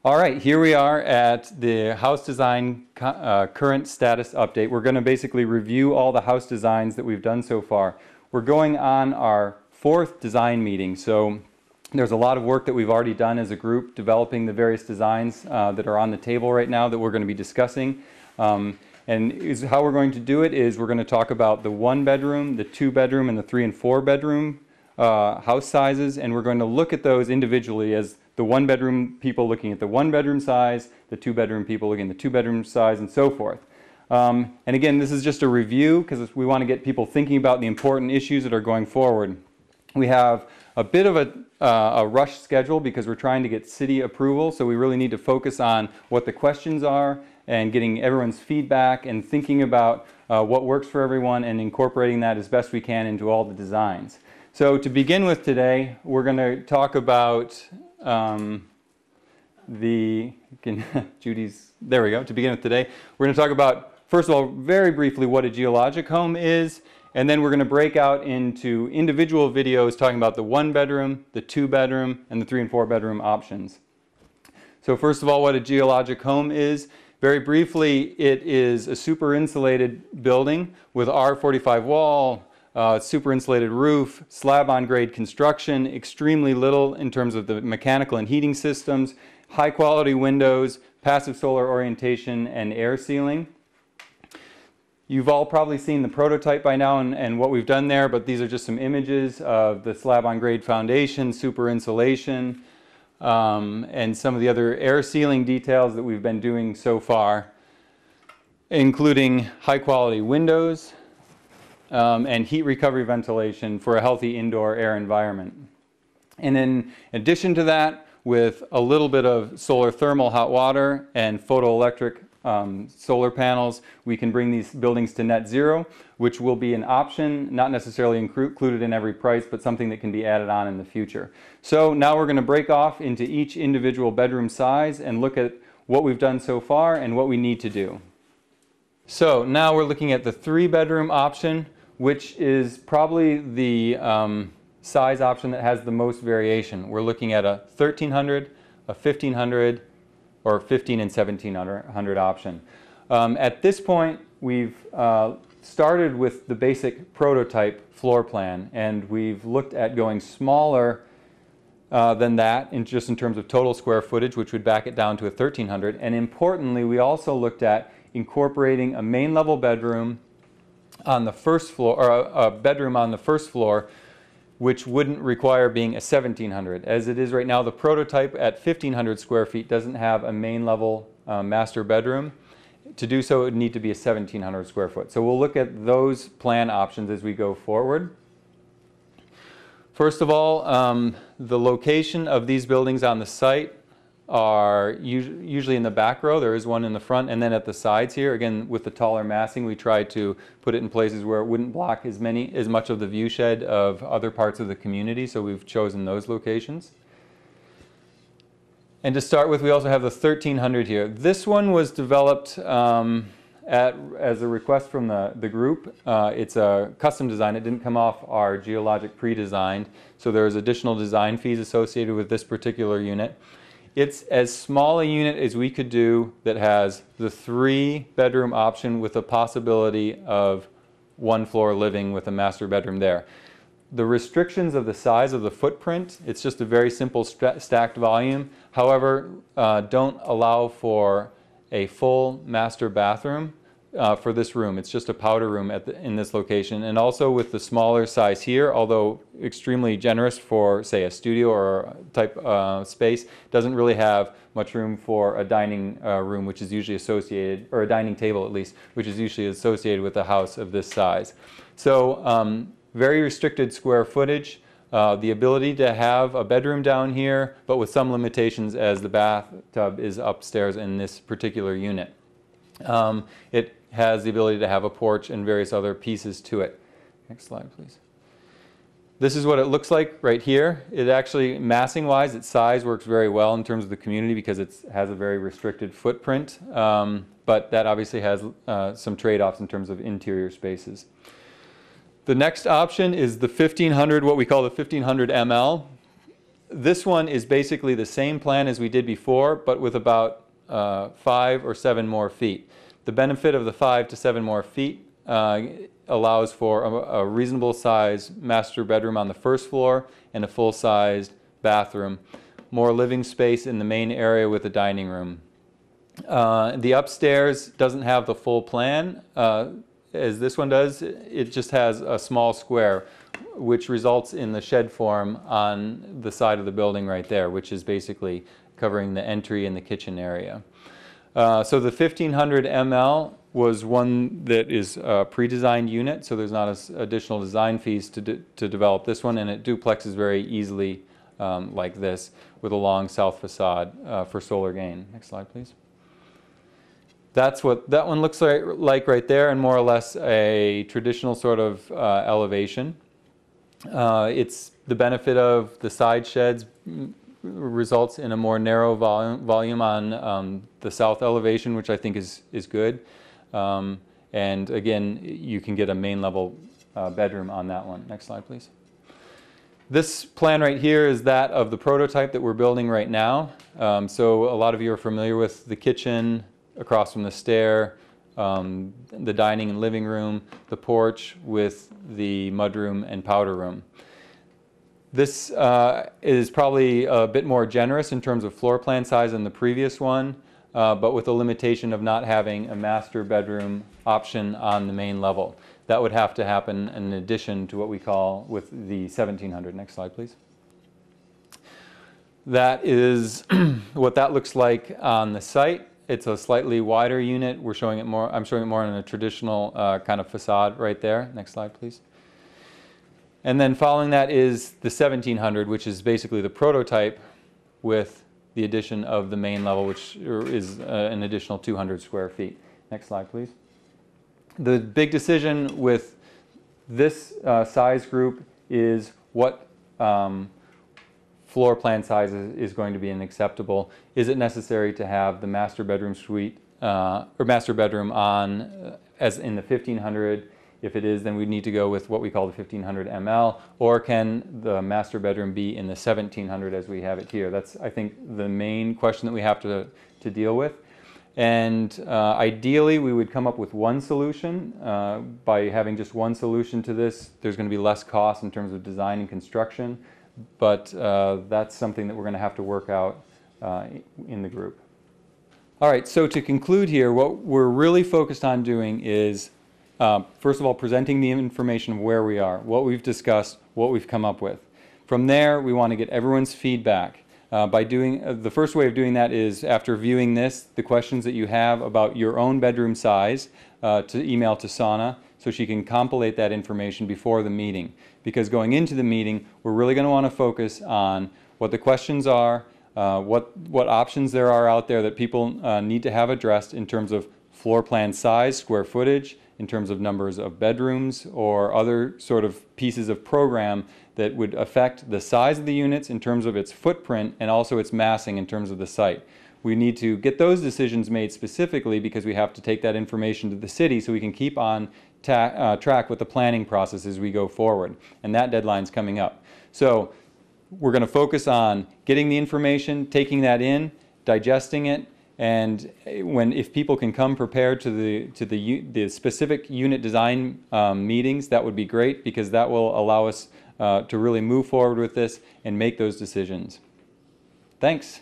All right, here we are at the house design current status update. We're going to basically review all the house designs that we've done so far. We're going on our 4th design meeting, so there's a lot of work that we've already done as a group developing the various designs that are on the table right now that we're going to be discussing. And how we're going to do it is we're going to talk about the 1-bedroom, the 2-bedroom, and the 3- and 4-bedroom house sizes, and we're going to look at those individually as the 1-bedroom people looking at the 1-bedroom size, the 2-bedroom people looking at the 2-bedroom size, and so forth. And again, this is just a review because we want to get people thinking about the important issues that are going forward. We have a bit of a rush schedule because we're trying to get city approval, so we really need to focus on what the questions are and getting everyone's feedback and thinking about what works for everyone and incorporating that as best we can into all the designs. So to begin with today, we're going to talk about Judy's, there we go. To begin with today, we're going to talk about, first of all, very briefly what a geologic home is, and then we're going to break out into individual videos talking about the 1-bedroom, the 2-bedroom, and the 3- and 4-bedroom options. So first of all, what a geologic home is. Very briefly, it is a super insulated building with R45 wall, super insulated roof, slab on grade construction, extremely little in terms of the mechanical and heating systems, high quality windows, passive solar orientation, and air sealing. You've all probably seen the prototype by now and what we've done there, but these are just some images of the slab on grade foundation, super insulation, and some of the other air sealing details that we've been doing so far, including high quality windows and heat recovery ventilation for a healthy indoor air environment. And in addition to that, with a little bit of solar thermal hot water and photoelectric solar panels, we can bring these buildings to net zero, which will be an option, not necessarily included in every price, but something that can be added on in the future. So now we're going to break off into each individual bedroom size and look at what we've done so far and what we need to do. So now we're looking at the 3-bedroom option, which is probably the size option that has the most variation. We're looking at a 1300, a 1500, or 15 and 1700 option. At this point, we've started with the basic prototype floor plan, and we've looked at going smaller than that just in terms of total square footage, which would back it down to a 1300. And importantly, we also looked at incorporating a main level bedroom on the first floor, or a bedroom on the first floor, which wouldn't require being a 1700. As it is right now, the prototype at 1500 square feet doesn't have a main level master bedroom. To do so, it would need to be a 1700 square foot. So we'll look at those plan options as we go forward. First of all, the location of these buildings on the site are usually in the back row. There is one in the front, and then at the sides here, again with the taller massing, we tried to put it in places where it wouldn't block as much of the view shed of other parts of the community, so we've chosen those locations. And to start with, we also have the 1300 here. This one was developed as a request from the group. It's a custom design. It didn't come off our geologic pre-designed, so there's additional design fees associated with this particular unit. It's as small a unit as we could do that has the 3-bedroom option with a possibility of 1-floor living with a master bedroom there. The restrictions of the size of the footprint, it's just a very simple stacked volume. However, don't allow for a full master bathroom for this room. It's just a powder room in this location. And also with the smaller size here, although extremely generous for, say, a studio or type space, doesn't really have much room for a dining room, which is usually associated, or a dining table at least, which is usually associated with a house of this size. So very restricted square footage, the ability to have a bedroom down here, but with some limitations as the bathtub is upstairs in this particular unit. It has the ability to have a porch and various other pieces to it. Next slide, please. This is what it looks like right here. It actually, massing-wise, its size works very well in terms of the community because it has a very restricted footprint, but that obviously has some trade-offs in terms of interior spaces. The next option is the 1500, what we call the 1500 ml. This one is basically the same plan as we did before, but with about 5 or 7 more feet. The benefit of the 5 to 7 more feet allows for a reasonable size master bedroom on the first floor and a full-sized bathroom. More living space in the main area with a dining room. The upstairs doesn't have the full plan as this one does. It just has a small square, which results in the shed form on the side of the building right there, which is basically covering the entry and the kitchen area. So the 1500 ml was one that is a pre-designed unit, so there's not additional design fees to develop this one, and it duplexes very easily like this with a long south facade for solar gain. Next slide, please. That's what that one looks like right there, and more or less a traditional sort of elevation. It's the benefit of the side sheds results in a more narrow volume on the south elevation, which I think is good. And again, you can get a main level bedroom on that one. Next slide, please. This plan right here is that of the prototype that we're building right now. So a lot of you are familiar with the kitchen across from the stair, the dining and living room, the porch with the mudroom and powder room. This is probably a bit more generous in terms of floor plan size than the previous one, but with the limitation of not having a master bedroom option on the main level. That would have to happen in addition to what we call with the 1700. Next slide, please. That is what that looks like on the site. It's a slightly wider unit. We're showing it more. I'm showing it more in a traditional kind of facade right there. Next slide, please. And then following that is the 1700, which is basically the prototype with the addition of the main level, which is an additional 200 square feet. Next slide, please. The big decision with this size group is what floor plan size is going to be acceptable. Is it necessary to have the master bedroom suite or master bedroom on as in the 1500? If it is, then we need to go with what we call the 1500 ml, or can the master bedroom be in the 1700 as we have it here? That's, I think, the main question that we have to deal with. And ideally, we would come up with one solution. By having just one solution to this, there's going to be less cost in terms of design and construction, but that's something that we're going to have to work out in the group. All right, so to conclude here, what we're really focused on doing is first of all, presenting the information of where we are, what we've discussed, what we've come up with. From there, we want to get everyone's feedback. The first way of doing that is after viewing this, the questions that you have about your own bedroom size to email to Sana so she can compilate that information before the meeting. Because going into the meeting, we're really going to want to focus on what the questions are, what options there are out there that people need to have addressed in terms of floor plan size, square footage, in terms of numbers of bedrooms or other sort of pieces of program that would affect the size of the units in terms of its footprint and also its massing in terms of the site. We need to get those decisions made specifically because we have to take that information to the city so we can keep on track with the planning process as we go forward. And that deadline's coming up. So we're going to focus on getting the information, taking that in, digesting it, and if people can come prepared to the specific unit design meetings, that would be great because that will allow us to really move forward with this and make those decisions. Thanks.